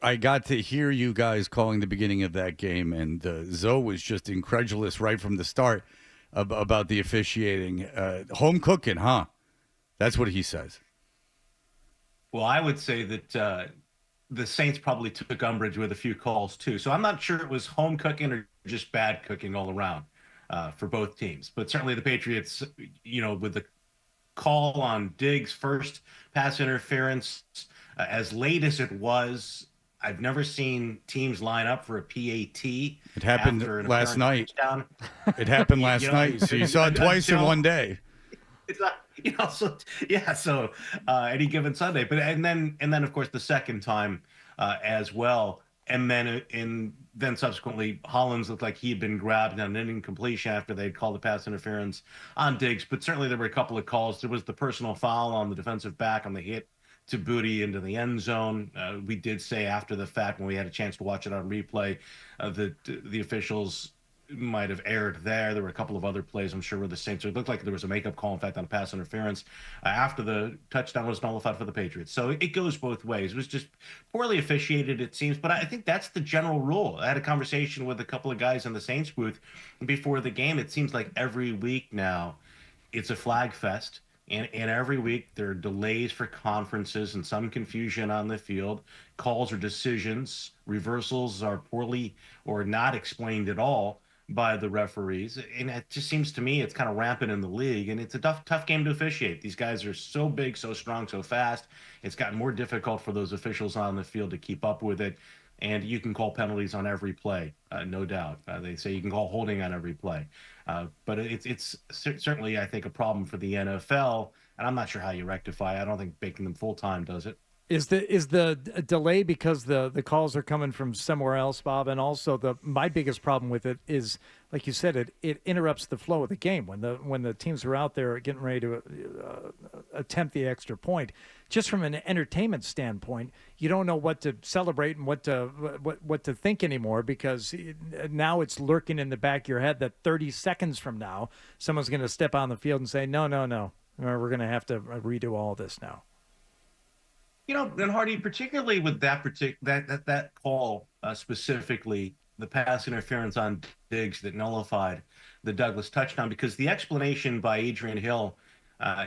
I got to hear you guys calling the beginning of that game, and Zoe was just incredulous right from the start about the officiating. Home cooking, huh? That's what he says. Well, I would say that the Saints probably took umbrage with a few calls too. So I'm not sure it was home cooking or just bad cooking all around for both teams. But certainly the Patriots, with the call on Diggs' first pass interference, as late as it was, I've never seen teams line up for a PAT It happened after an last apparent night. touchdown. It happened you, you last know, night. So you saw it twice in until one day. it's not, so yeah, so any given Sunday, but and then of course the second time as well, and then subsequently Hollins looked like he had been grabbed on an incompletion after they'd called the pass interference on Diggs, but certainly there were a couple of calls. There was the personal foul on the defensive back on the hit to Booty into the end zone. We did say after the fact when we had a chance to watch it on replay that the officials might have erred there. There were a couple of other plays, I'm sure, where the Saints. It looked like there was a makeup call, in fact, on a pass interference after the touchdown was nullified for the Patriots. So it goes both ways. It was just poorly officiated, it seems. But I think that's the general rule. I had a conversation with a couple of guys in the Saints booth before the game. It seems like every week now it's a flag fest. And every week there are delays for conferences and some confusion on the field. Calls or decisions, reversals are poorly or not explained at all by the referees. And it just seems to me it's kind of rampant in the league. And it's a tough game to officiate. These guys are so big, so strong, so fast. It's gotten more difficult for those officials on the field to keep up with it. And you can call penalties on every play, no doubt. They say you can call holding on every play. But it's certainly, I think, a problem for the NFL, and I'm not sure how you rectify it. I don't think making them full time does it. Is the delay because the calls are coming from somewhere else, Bob? And also my biggest problem with it is, like you said, it interrupts the flow of the game when the teams are out there getting ready to attempt the extra point. Just from an entertainment standpoint, you don't know what to celebrate and what to think anymore, because now it's lurking in the back of your head that 30 seconds from now someone's going to step on the field and say no, no, no, we're going to have to redo all this now. And Hardy, particularly with that call specifically, the pass interference on Diggs that nullified the Douglas touchdown, because the explanation by Adrian Hill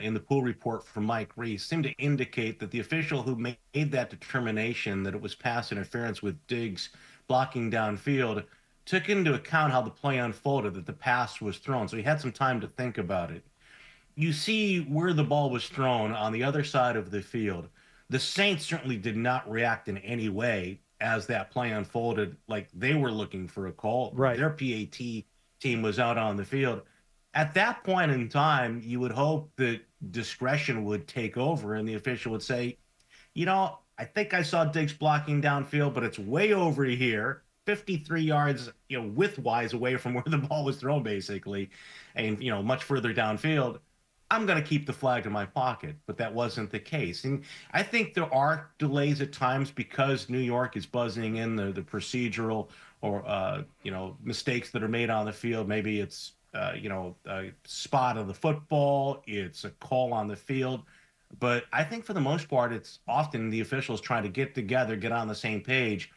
in the pool report from Mike Reese seemed to indicate that the official who made that determination that it was pass interference with Diggs blocking downfield took into account how the play unfolded, that the pass was thrown. So he had some time to think about it. You see where the ball was thrown on the other side of the field. The Saints certainly did not react in any way as that play unfolded, like they were looking for a call. Right. Their PAT team was out on the field. At that point in time, you would hope that discretion would take over and the official would say, I think I saw Diggs blocking downfield, but it's way over here, 53 yards, widthwise away from where the ball was thrown, basically, and, much further downfield. I'm going to keep the flag in my pocket, but that wasn't the case. And I think there are delays at times because New York is buzzing in the procedural or, mistakes that are made on the field. Maybe it's, a spot of the football, it's a call on the field. But I think for the most part, it's often the officials trying to get together, get on the same page,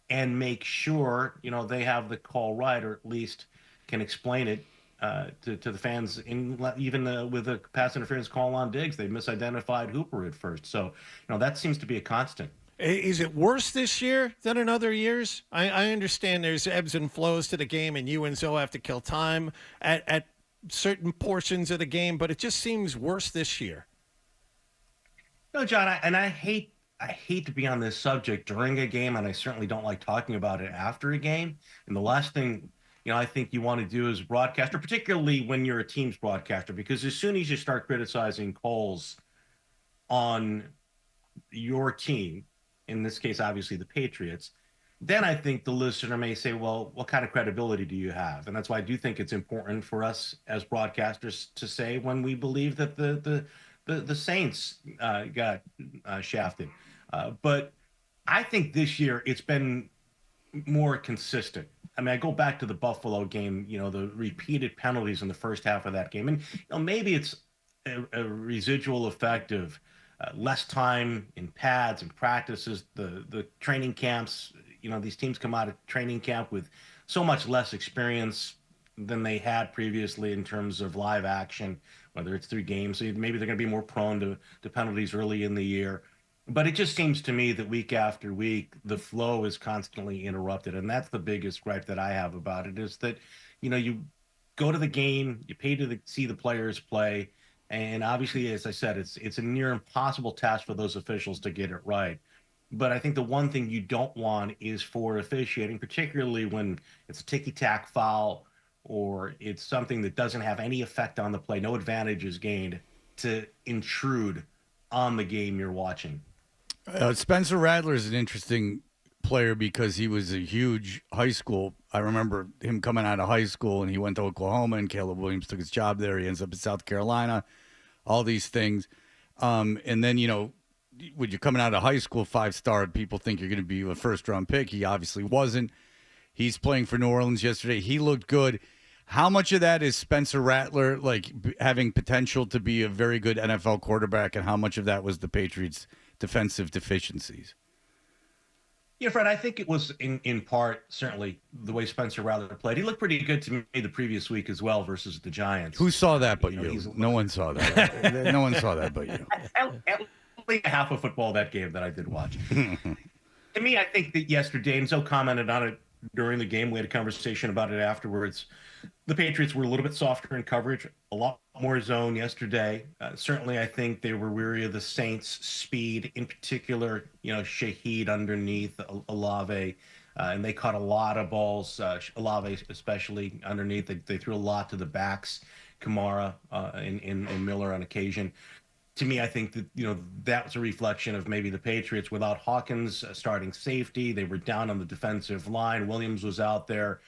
and make sure they have the call right, or at least can explain it to the fans. Even with a pass interference call on Diggs, they misidentified Hooper at first. So that seems to be a constant. Is it worse this year than in other years? I understand there's ebbs and flows to the game, and you and Zoe have to kill time at certain portions of the game, but it just seems worse this year. No, John, I hate to be on this subject during a game, and I certainly don't like talking about it after a game. And the last thing I think you want to do as a broadcaster, particularly when you're a team's broadcaster, because as soon as you start criticizing calls on your team, in this case, obviously the Patriots, then I think the listener may say, well, what kind of credibility do you have? And that's why I do think it's important for us as broadcasters to say when we believe that the Saints got shafted. But I think this year it's been more consistent. I mean, I go back to the Buffalo game, the repeated penalties in the first half of that game. And maybe it's a residual effect of less time in pads and practices, the training camps. These teams come out of training camp with so much less experience than they had previously in terms of live action, whether it's through games. So maybe they're going to be more prone to penalties early in the year. But it just seems to me that week after week, the flow is constantly interrupted. And that's the biggest gripe that I have about it, is that, you go to the game, you pay to see the players play. And obviously, as I said, it's a near impossible task for those officials to get it right. But I think the one thing you don't want is for officiating, particularly when it's a ticky-tack foul or it's something that doesn't have any effect on the play, no advantage is gained, to intrude on the game you're watching. Spencer Rattler is an interesting player because he was a huge high school. I remember him coming out of high school, and he went to Oklahoma, and Caleb Williams took his job there. He ends up in South Carolina, all these things. And then, when you're coming out of high school, 5-star, people think you're going to be a first-round pick. He obviously wasn't. He's playing for New Orleans yesterday. He looked good. How much of that is Spencer Rattler having potential to be a very good NFL quarterback, and how much of that was the Patriots' defensive deficiencies? Yeah, Fred, I think it was in part certainly the way Spencer Rattler played. He looked pretty good to me the previous week as well versus the Giants. Who saw that but you? No one saw that. No one saw that but you. At least half of football that game that I did watch. To me, I think that yesterday, and Zoe commented on it during the game. We had a conversation about it afterwards. The Patriots were a little bit softer in coverage, a lot more zone yesterday. Certainly, I think they were weary of the Saints' speed, in particular, Shaheed underneath Olave, and they caught a lot of balls, Olave especially underneath. They threw a lot to the backs, Kamara and Miller on occasion. To me, I think that, that was a reflection of maybe the Patriots without Hawkins starting safety. They were down on the defensive line. Williams was out there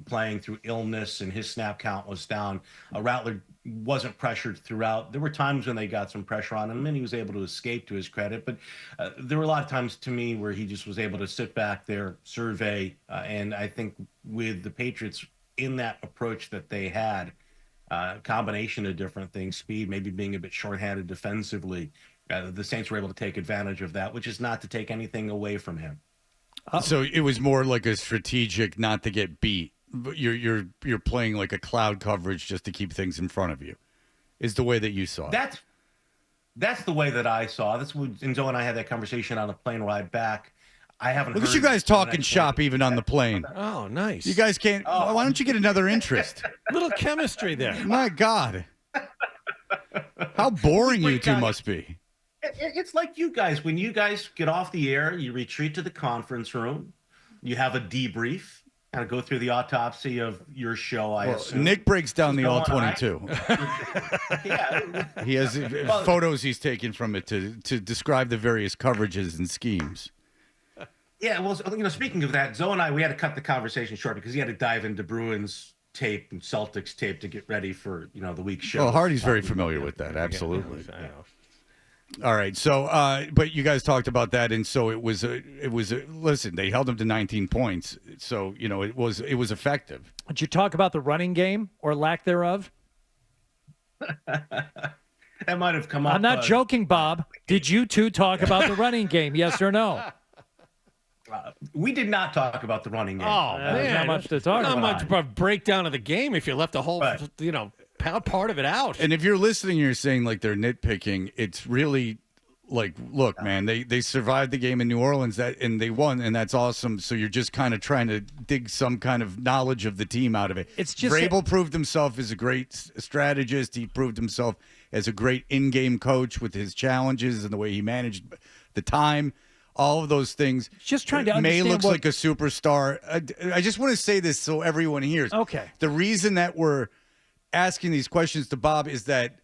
playing through illness, and his snap count was down. Rattler wasn't pressured throughout. There were times when they got some pressure on him, and he was able to escape, to his credit. But there were a lot of times, to me, where he just was able to sit back there, survey. And I think with the Patriots in that approach that they had, combination of different things, speed, maybe being a bit shorthanded defensively, the Saints were able to take advantage of that, which is not to take anything away from him. So it was more like a strategic, not to get beat. You're playing like a cloud coverage just to keep things in front of you, is the way that you saw it. That's the way that I saw it. That's when Enzo and I had that conversation on the plane ride back. I haven't Look heard at you guys talking shop even on the plane. Oh, nice. You guys can't. Why don't you get another interest? Little chemistry there. My God. How boring you two must be. It's like you guys. When you guys get off the air, you retreat to the conference room. You have a debrief. Kind of go through the autopsy of your show, I assume. Nick breaks down the Just all-22. Yeah. He has photos he's taken from it to describe the various coverages and schemes. Yeah, well, speaking of that, Zoe and I, we had to cut the conversation short because he had to dive into Bruins tape and Celtics tape to get ready for, the week's show. Well, Hardy's very familiar with that, absolutely. I know. All right, so but you guys talked about that, and so it was listen, they held him to 19 points, so it was effective. Did you talk about the running game or lack thereof? That might have come up. I'm not joking, Bob. Did you two talk about the running game? Yes or no? We did not talk about the running game. Oh, There's man. not much to talk Not about. much of a breakdown of the game if you left the whole, Right. part of it out. And if you're listening, you're saying like they're nitpicking. It's really like, look, man, they survived the game in New Orleans and they won, and that's awesome. So you're just kind of trying to dig some kind of knowledge of the team out of it. It's just Vrabel proved himself as a great strategist. He proved himself as a great in-game coach with his challenges and the way he managed the time. All of those things. Just trying to May understand looks what- like a superstar. I just want to say this so everyone hears. Okay. The reason that we're asking these questions to Bob is that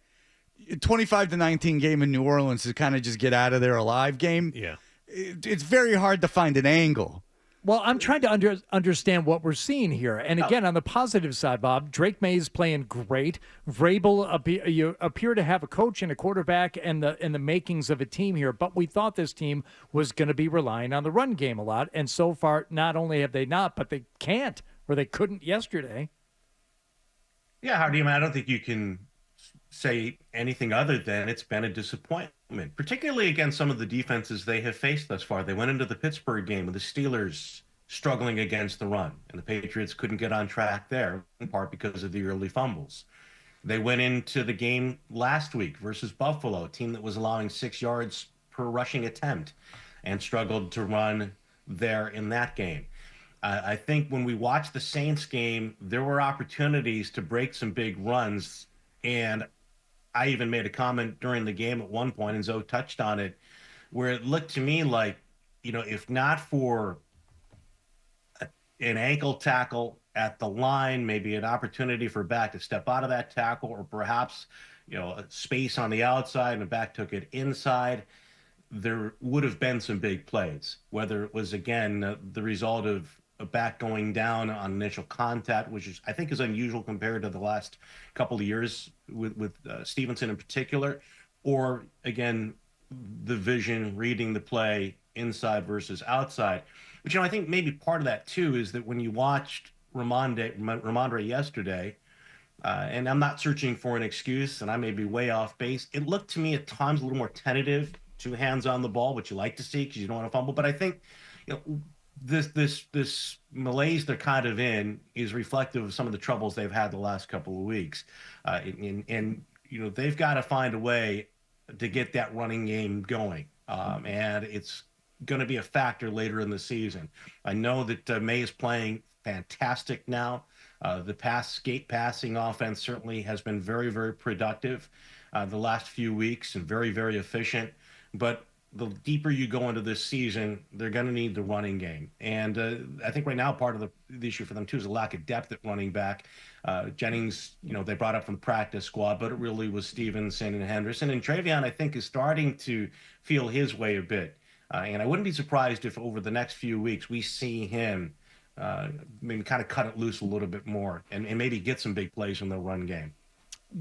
25-19 game in New Orleans is kind of just get out of there alive game. Yeah. It's very hard to find an angle. Well, I'm trying to understand what we're seeing here. And again, on the positive side, Bob, Drake May is playing great. Vrabel you appear to have a coach and a quarterback and the makings of a team here. But we thought this team was going to be relying on the run game a lot. And so far, not only have they not, but they can't, or they couldn't yesterday. Yeah, Hardy, I don't think you can say anything other than it's been a disappointment. particularly against some of the defenses they have faced thus far. They went into the Pittsburgh game with the Steelers struggling against the run, and the Patriots couldn't get on track there, in part because of the early fumbles. They went into the game last week versus Buffalo, a team that was allowing 6 yards per rushing attempt and struggled to run there in that game. I think when we watched the Saints game, there were opportunities to break some big runs. And I even made a comment during the game at one point, and Zoe touched on it, where it looked to me like, if not for an ankle tackle at the line, maybe an opportunity for a back to step out of that tackle, or perhaps, a space on the outside and the back took it inside, there would have been some big plays, whether it was, again, the result of a back going down on initial contact, which is, I think, is unusual compared to the last couple of years with Stevenson in particular, or, again, the vision, reading the play inside versus outside. But, I think maybe part of that, too, is that when you watched Ramondre yesterday, and I'm not searching for an excuse, and I may be way off base, it looked to me at times a little more tentative, two hands on the ball, which you like to see because you don't want to fumble. But I think, this malaise they're kind of in is reflective of some of the troubles they've had the last couple of weeks, and they've got to find a way to get that running game going, and it's going to be a factor later in the season. I know that May is playing fantastic now. The skate passing offense certainly has been very, very productive the last few weeks and very, very efficient. But the deeper you go into this season, they're going to need the running game. And I think right now part of the issue for them, too, is a lack of depth at running back. Jennings, they brought up from the practice squad, but it really was Stevenson and Henderson. And Travion, I think, is starting to feel his way a bit. And I wouldn't be surprised if over the next few weeks we see him maybe kind of cut it loose a little bit more and maybe get some big plays in the run game.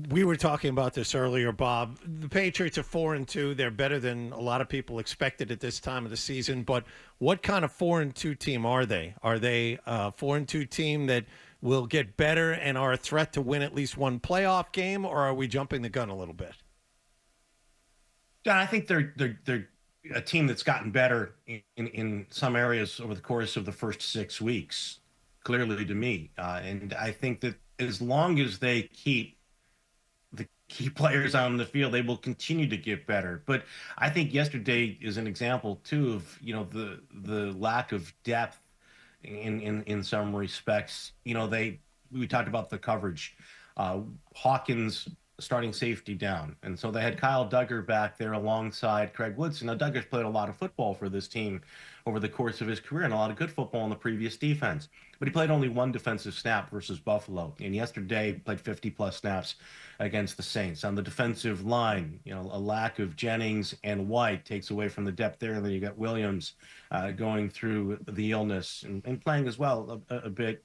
We were talking about this earlier, Bob. The Patriots are 4-2. They're better than a lot of people expected at this time of the season. But what kind of 4-2 team are they? Are they a 4-2 team that will get better and are a threat to win at least one playoff game, or are we jumping the gun a little bit? John, I think they're a team that's gotten better in some areas over the course of the first 6 weeks, clearly to me. And I think that as long as they keep the key players on the field, they will continue to get better. But I think yesterday is an example too of the lack of depth in some respects. We talked about the coverage. Hawkins starting safety down, and so they had Kyle Duggar back there alongside Craig Woodson. Now Duggar's played a lot of football for this team over the course of his career and a lot of good football in the previous defense, but he played only one defensive snap versus Buffalo, and yesterday played 50 plus snaps against the Saints. On the defensive line, a lack of Jennings and White takes away from the depth there, and then you got Williams going through the illness and playing as well a bit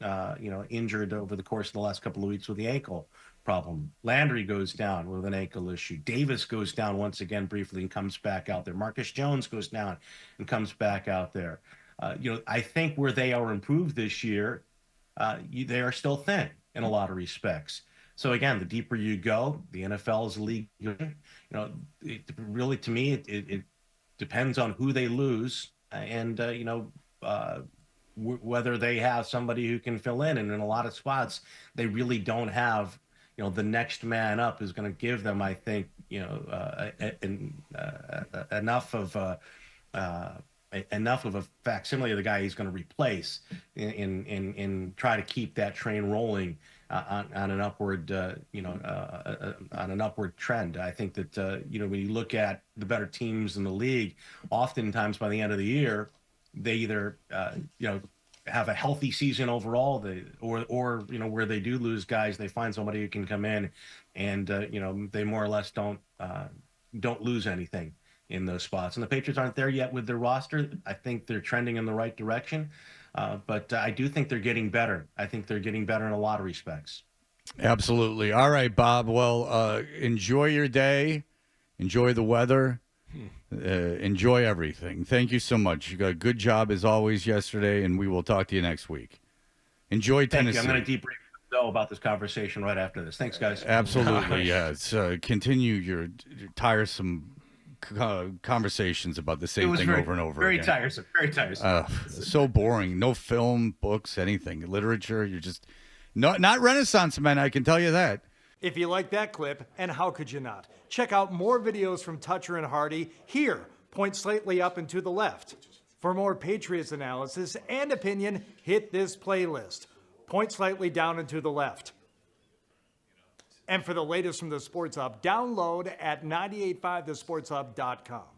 injured over the course of the last couple of weeks with the ankle problem. Landry goes down with an ankle issue. Davis goes down once again briefly and comes back out there. Marcus Jones goes down and comes back out there. I think where they are improved this year, they are still thin in a lot of respects. So again, the deeper you go, the NFL is a league. It really, to me, it depends on who they lose and whether they have somebody who can fill in. And in a lot of spots, they really don't have. The next man up is going to give them, I think, enough of a facsimile of the guy he's going to replace in try to keep that train rolling on an upward, on an upward trend. I think that when you look at the better teams in the league, oftentimes by the end of the year, they either have a healthy season overall, or where they do lose guys, they find somebody who can come in and they more or less don't lose anything in those spots. And the Patriots aren't there yet with their roster. I think they're trending in the right direction, but I do think they're getting better. I think they're getting better in a lot of respects. Absolutely. All right, Bob. Well, enjoy your day. Enjoy the weather. Enjoy everything. Thank you so much. You got a good job as always yesterday, and we will talk to you next week. Enjoy Tennessee. I'm going to debrief Zoe about this conversation right after this. Thanks, guys. Absolutely. Yes. Continue your tiresome conversations about the It same was thing very, over and over very again. tiresome. Very tiresome. So boring. No film, books, anything. Literature. You're just not Renaissance men. I can tell you that. If you like that clip, and how could you not? Check out more videos from Toucher and Hardy here. Point slightly up and to the left. For more Patriots analysis and opinion, hit this playlist. Point slightly down and to the left. And for the latest from the Sports Hub, download at 985thesportshub.com.